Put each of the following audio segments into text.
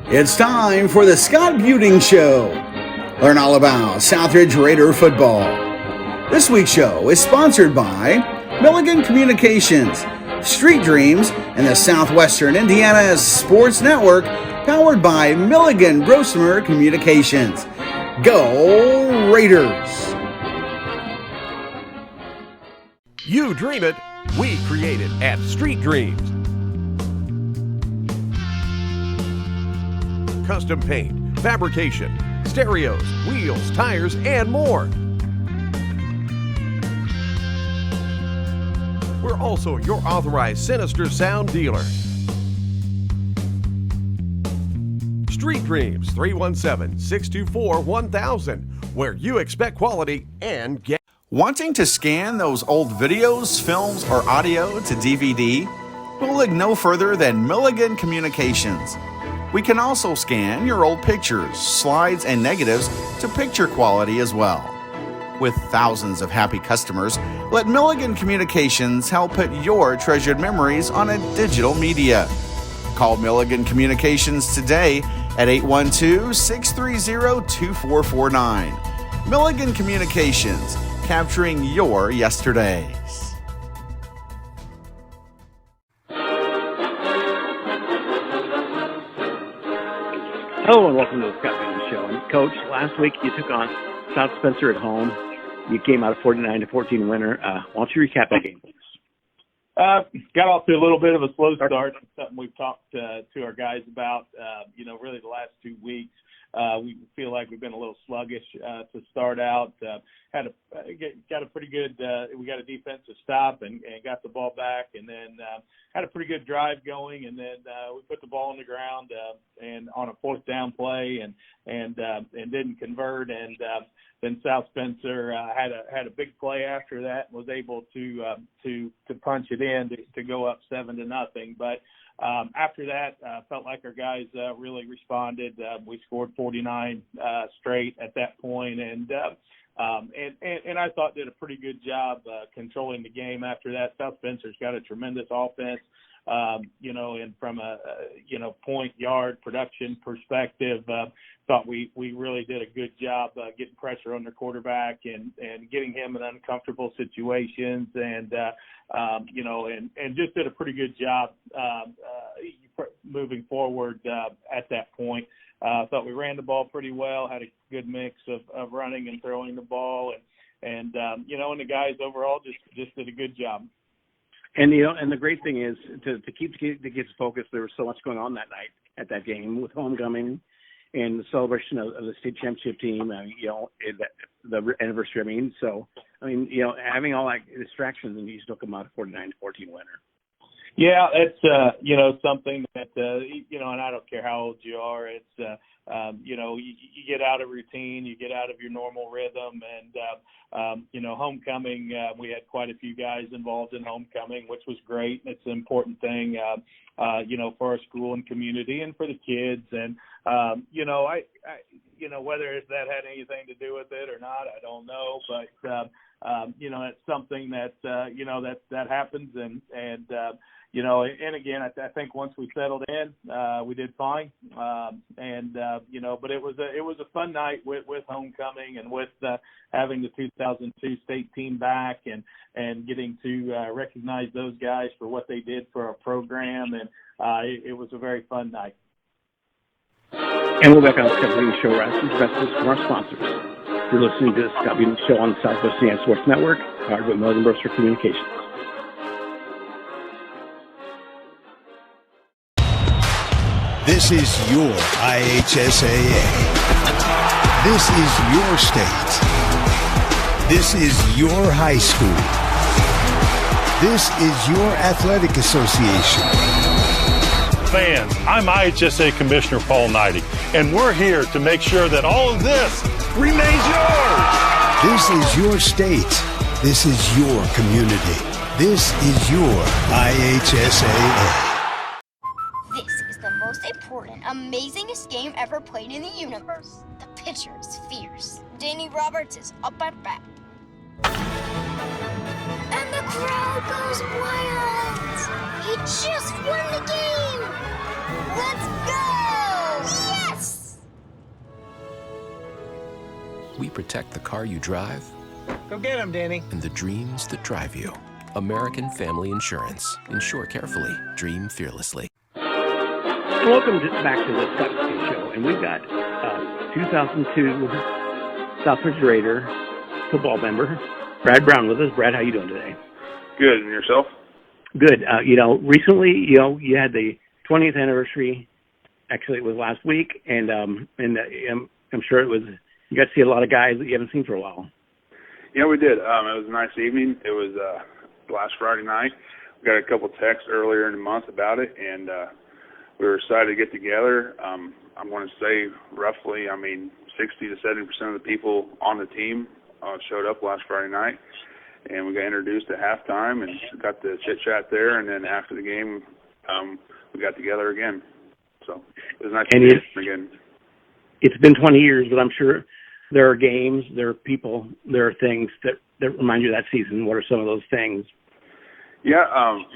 It's time for the Scott Buening Show. Learn all about Southridge Raider football. This week's show is sponsored by Milligan Communications, Street Dreams, and the Southwestern Indiana Sports Network, powered by Milligan Grosvenor Communications. Go Raiders! You dream it, we create it at Street Dreams. Custom paint, fabrication, stereos, wheels, tires, and more. We're also your authorized Sinister Sound dealer. Street Dreams, 317-624-1000, where you expect quality and get. Wanting to scan those old videos, films, or audio to DVD? We'll look no further than Milligan Communications. We can also scan your old pictures, slides, and negatives to picture quality as well. With thousands of happy customers, let Milligan Communications help put your treasured memories on a digital media. Call Milligan Communications today at 812-630-2449. Milligan Communications, capturing your yesterdays. Hello and welcome to the Scott Buening Show. And Coach, last week you took on South Spencer at home. You came out a 49-14 winner. Why don't you recap that game, please? Got off to a little bit of a slow start. It's something we've talked to our guys about, really the last 2 weeks. We feel like we've been a little sluggish to start out. Got a pretty good. We got a defensive stop and got the ball back, and then had a pretty good drive going, and then we put the ball on the ground and on a fourth down play and didn't convert, and then South Spencer had a big play after that and was able to punch it in to go up 7-0, but. After that, felt like our guys really responded. We scored 49 straight at that point, and I thought did a pretty good job controlling the game. After that, South Spencer's got a tremendous offense, and from a point yard production perspective, thought we really did a good job getting pressure on their quarterback and getting him in uncomfortable situations, and just did a pretty good job moving forward at that point. Thought we ran the ball pretty well, had a good mix of running and throwing the ball, and the guys overall just did a good job. And and the great thing is to keep the kids focused. There was so much going on that night at that game with homecoming and the celebration of the state championship team. The anniversary. Having all that distractions, and you still come out a 49-14 winner. Yeah, it's something that and I don't care how old you are. It's you get out of routine, you get out of your normal rhythm, and homecoming. We had quite a few guys involved in homecoming, which was great. It's an important thing, for our school and community and for the kids. And I whether that had anything to do with it or not, I don't know. But it's something that that happens, and again, I think once we settled in, we did fine. But it was a fun night with homecoming and with having the 2002 state team back and getting to recognize those guys for what they did for our program, and it was a very fun night. And we're back on the Scott Buening Show. Right after messages from our sponsors. You're listening to the Scott Buening Show on the Southwest Indiana Sports Network, powered by Milligan Grosvenor Communications. This is your IHSAA. This is your state. This is your high school. This is your athletic association. Fans, I'm IHSA Commissioner Paul Knighty, and we're here to make sure that all of this remains yours. This is your state. This is your community. This is your IHSAA. Important, amazingest game ever played in the universe. The pitcher is fierce. Danny Roberts is up at bat. And the crowd goes wild. He just won the game. Let's go! We protect the car you drive. Go get him, Danny. And the dreams that drive you. American Family Insurance. Insure carefully. Dream fearlessly. Welcome back to the Scott Steve Show, and we've got 2002 Southbridge Raider football member Brad Brown with us. Brad, how you doing today? Good, and yourself? Good. Recently, you had the 20th anniversary. Actually, it was last week, and I'm sure it was. You got to see a lot of guys that you haven't seen for a while. Yeah, we did. It was a nice evening. It was last Friday night. We got a couple texts earlier in the month about it, and we were excited to get together. I'm going to say roughly, 60 to 70% of the people on the team showed up last Friday night, and we got introduced at halftime and got the chit-chat there, and then after the game, we got together again. So it was nice to meet you again. It's been 20 years, but I'm sure there are games, there are people, there are things that remind you of that season. What are some of those things? Yeah,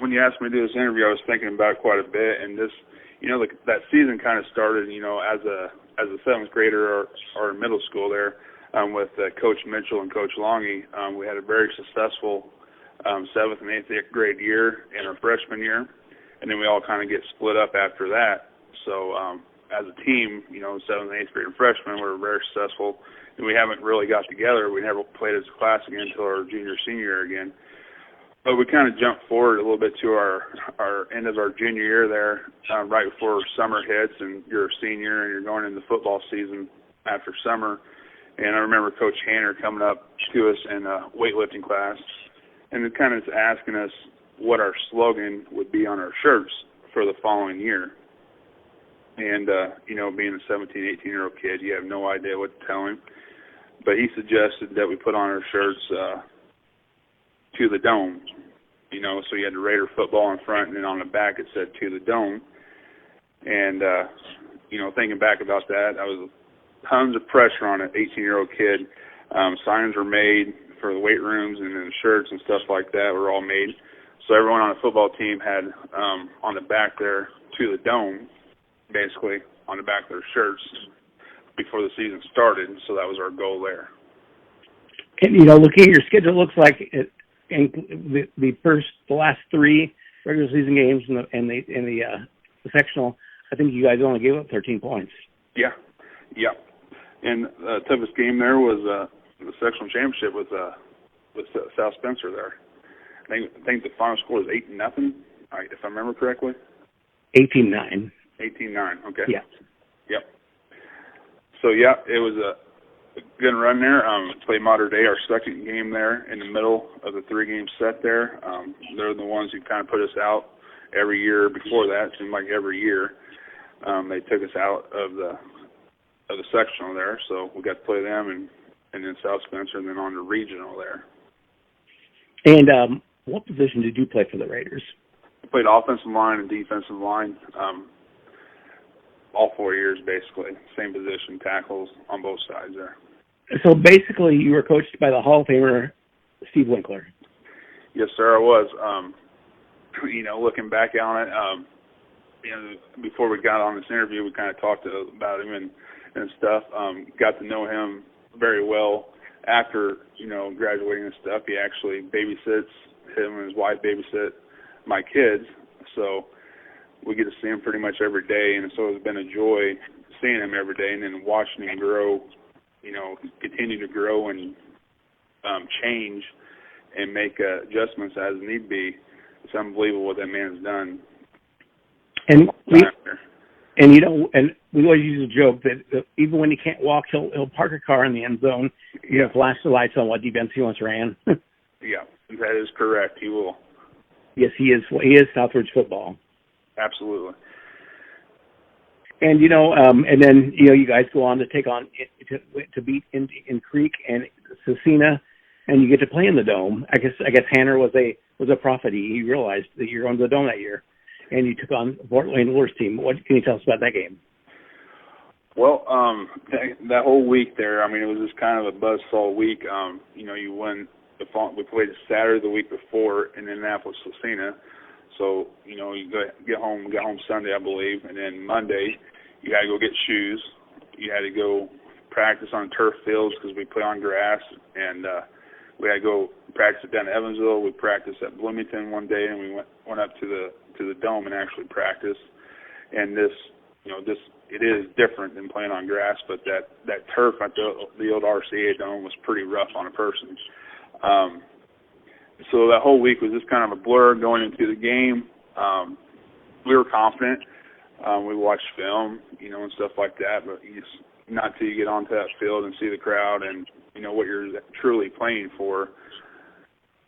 when you asked me to do this interview, I was thinking about it quite a bit, and this, that season kind of started, as a seventh grader or in middle school there, with Coach Mitchell and Coach Longy. We had a very successful 7th and 8th grade year in our freshman year, and then we all kind of get split up after that. So as a team, 7th and 8th grade and freshmen, we were very successful, and we haven't really got together. We never played as a class again until our junior, senior year again. But we kind of jumped forward a little bit to our end of our junior year there, right before summer hits, and you're a senior and you're going into football season after summer. And I remember Coach Hanner coming up to us in a weightlifting class and kind of asking us what our slogan would be on our shirts for the following year. And, being a 17, 18-year-old kid, you have no idea what to tell him. But he suggested that we put on our shirts to the dome, so you had the Raider football in front, and then on the back it said to the dome. And, thinking back about that, I was tons of pressure on an 18-year-old kid. Signs were made for the weight rooms, and then the shirts and stuff like that were all made. So everyone on the football team had on the back there to the dome, basically on the back of their shirts before the season started. So that was our goal there. And looking at your schedule, it looks like the last 3 regular season games and the sectional, I think you guys only gave up 13 points. Yeah. And the toughest game there was the sectional championship with South Spencer there. I think the final score was 8-0, if I remember correctly. 18-9. 18-9. Okay. Yeah. Yep. So it was a good run there. Played Mater Dei, our second game there in the middle of the 3-game set there. They're the ones who kind of put us out every year. Before that, it seemed like every year they took us out of the sectional there. So we got to play them and then South Spencer and then on to regional there. And what position did you play for the Raiders? I played offensive line and defensive line. All 4 years, basically. Same position, tackles on both sides there. So basically you were coached by the Hall of Famer Steve Winkler. Yes, sir, I was. Looking back on it, before we got on this interview, we kind of talked about him and stuff. Got to know him very well after, graduating and stuff. He actually babysits, him and his wife babysit my kids. So we get to see him pretty much every day, and so it's been a joy seeing him every day and then watching him grow, continue to grow and change and make adjustments as need be. It's unbelievable what that man's done. And we always use a joke that even when he can't walk, he'll park a car in the end zone, flash the lights on what defense he once ran. Yeah, that is correct. He will. Yes, he is. He is Southbridge football. Absolutely. And and then you guys go on to take on to beat in Creek and Cecina, and you get to play in the Dome. I guess Hanner was a prophet. He realized that you're going to the Dome that year, and you took on Fort Wayne Lures team. What can you tell us about that game? Well, that whole week there, it was just kind of a buzzsaw week. You win we played Saturday the week before in Indianapolis, Cecina. So, you get home Sunday, I believe, and then Monday you had to go get shoes. You had to go practice on turf fields because we play on grass, and we had to go practice down to Evansville. We practiced at Bloomington one day, and we went up to the dome and actually practiced. And this it is different than playing on grass, but that turf at the old RCA dome was pretty rough on a person. So that whole week was just kind of a blur going into the game. We were confident. We watched film, and stuff like that, but not till you get onto that field and see the crowd and what you're truly playing for,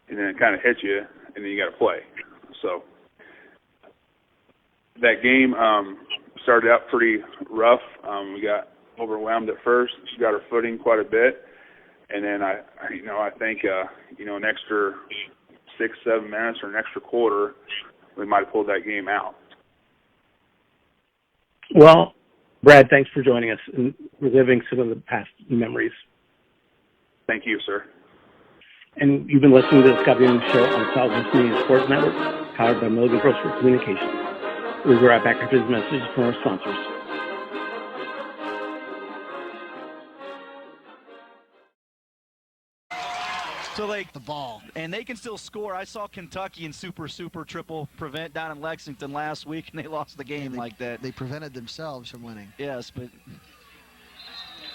and then it kind of hits you, and then you got to play. So that game started out pretty rough. We got overwhelmed at first. She got her footing quite a bit, and then I think an extra 6-7 minutes or an extra quarter, we might have pulled that game out. Well, Brad, thanks for joining us and reliving some of the past memories. Thank you, sir. And you've been listening to the Scott Buening Show on Southwest Media Sports Network, powered by Milligan Grocery Communications. We'll be right back after these messages from our sponsors. So the ball, and they can still score. I saw Kentucky in super triple prevent down in Lexington last week, and they lost the game like that. They prevented themselves from winning. Yes,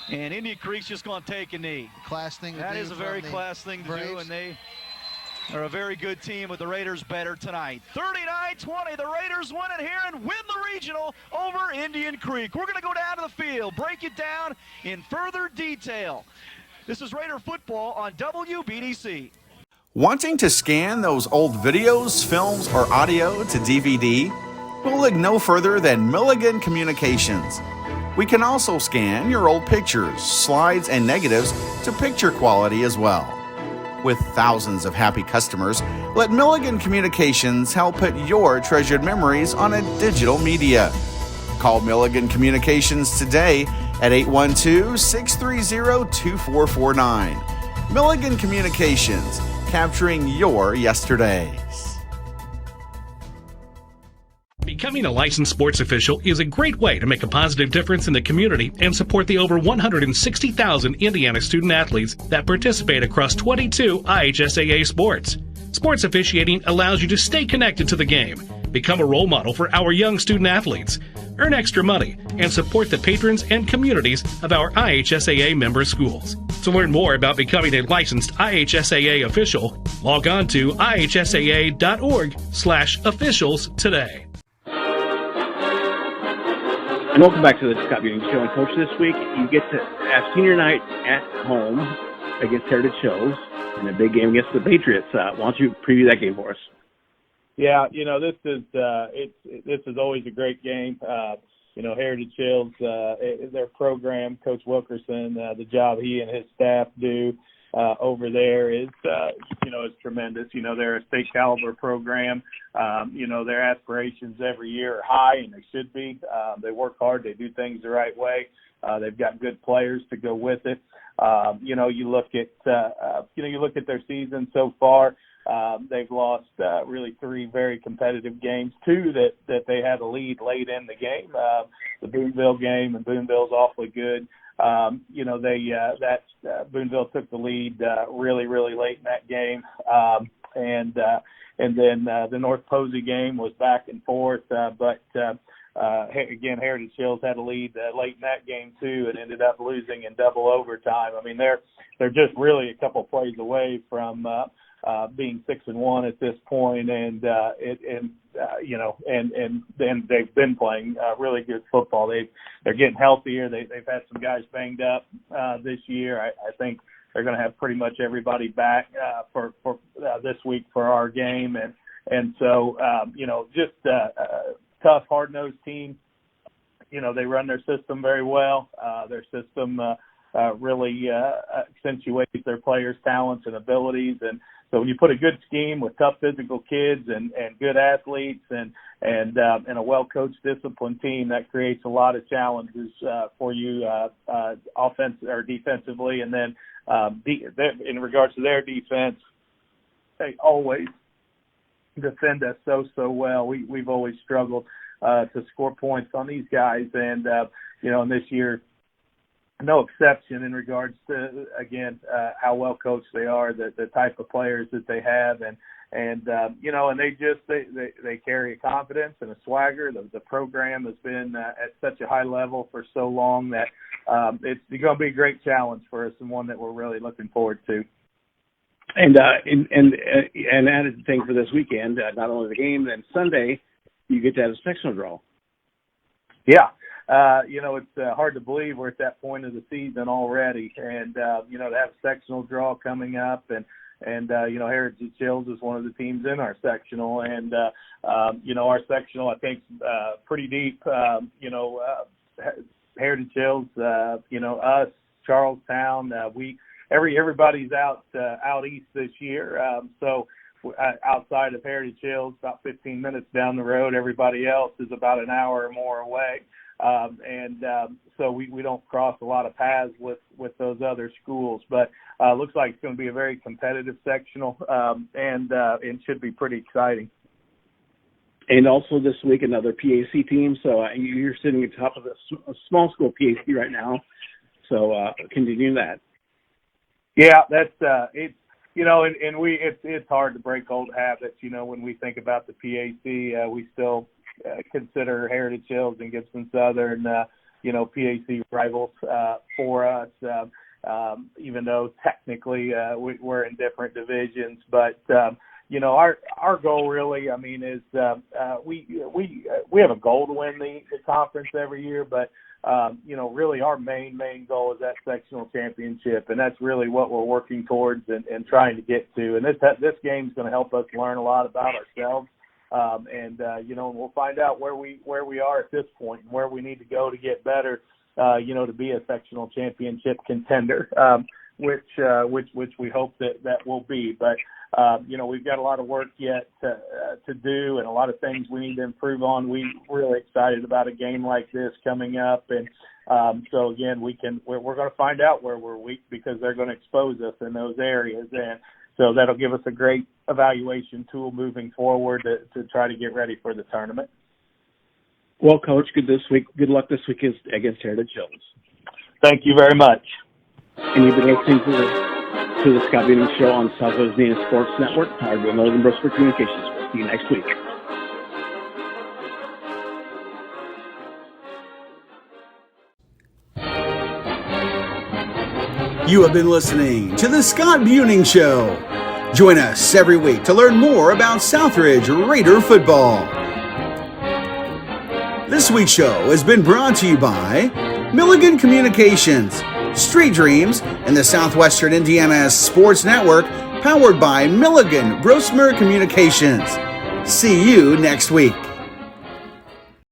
and Indian Creek's just going to take a knee. Class thing to do. That is a very class thing to do, and they are a very good team, but the Raiders better tonight. 39-20, the Raiders win it here and win the regional over Indian Creek. We're going to go down to the field, break it down in further detail. This is Raider football on WBDC. Wanting to scan those old videos, films, or audio to DVD? We'll look no further than Milligan Communications. We can also scan your old pictures, slides, and negatives to picture quality as well. With thousands of happy customers, let Milligan Communications help put your treasured memories on a digital media. Call Milligan Communications today at 812-630-2449. Milligan Communications, capturing your yesterdays. Becoming a licensed sports official is a great way to make a positive difference in the community and support the over 160,000 Indiana student athletes that participate across 22 IHSAA sports. Sports officiating allows you to stay connected to the game, become a role model for our young student athletes, earn extra money, and support the patrons and communities of our IHSAA member schools. To learn more about becoming a licensed IHSAA official, log on to ihsaa.org/officials today. And welcome back to the Scott Buening Show. And Coach, this week you get to have senior night at home against Heritage Hills and a big game against the Patriots. Why don't you preview that game for us? Yeah, this is always a great game. Heritage Hills, their program, Coach Wilkerson, the job he and his staff do over there is tremendous. They're a state caliber program. Their aspirations every year are high, and they should be. They work hard. They do things the right way. They've got good players to go with it. You look at their season so far. They've lost really 3 very competitive games, 2 that they had a lead late in the game. The Boonville game, and Boonville's awfully good. Boonville took the lead really late in that game, and then the North Posey game was back and forth, but again, Heritage Hills had a lead late in that game too, and ended up losing in double overtime. I mean, they're just really a couple plays away from being 6-1 at this point, and they've been playing really good football. They're getting healthier. They've had some guys banged up this year. I think they're going to have pretty much everybody back for this week for our game, and so just tough, hard-nosed team. They run their system very well. Their system really accentuates their players' talents and abilities, and so when you put a good scheme with tough physical kids and good athletes and a well-coached, disciplined team, that creates a lot of challenges for you offense or defensively. And then in regards to their defense, they always defend us so well. We've always struggled to score points on these guys, and and this year no exception in regards to, again, how well coached they are, the type of players that they have, and they carry a confidence and a swagger. The program has been at such a high level for so long that it's going to be a great challenge for us, and one that we're really looking forward to. And added thing for this weekend, not only the game, then Sunday you get to have a sectional draw. Yeah. It's hard to believe we're at that point of the season already, and to have a sectional draw coming up, and Heritage Hills is one of the teams in our sectional, and our sectional, I think, pretty deep. Heritage Hills, us, Charlestown, everybody's out east this year, so outside of Heritage Hills, about 15 minutes down the road. Everybody else is about an hour or more away. So we don't cross a lot of paths with those other schools, but looks like it's going to be a very competitive sectional, and it should be pretty exciting. And also this week, another PAC team. So you're sitting at the top of a small school PAC right now. So continue that. Yeah, that's it's it's hard to break old habits. When we think about the PAC, we still consider Heritage Hills and Gibson Southern, PAC rivals for us, even though technically we're in different divisions. But our goal really, is we have a goal to win the conference every year, but really our main goal is that sectional championship, and that's really what we're working towards and trying to get to. And this game is going to help us learn a lot about ourselves. We'll find out where we are at this point and where we need to go to get better, to be a sectional championship contender, which we hope that will be. But, we've got a lot of work yet to do and a lot of things we need to improve on. We're really excited about a game like this coming up. And so, again, we're going to find out where we're weak because they're going to expose us in those areas. And so that'll give us a great evaluation tool moving forward to try to get ready for the tournament. Well, Coach, good luck this week against Heritage Hills. Thank you very much. And you've been listening to the Scott Buening Show on Southwest Indiana Sports Network, powered by Northern Brooksburg Communications. We'll see you next week. You have been listening to the Scott Buening Show. Join us every week to learn more about Southridge Raider football. This week's show has been brought to you by Milligan Communications, Street Dreams, and the Southwestern Indiana Sports Network, powered by Milligan Brosmer Communications. See you next week.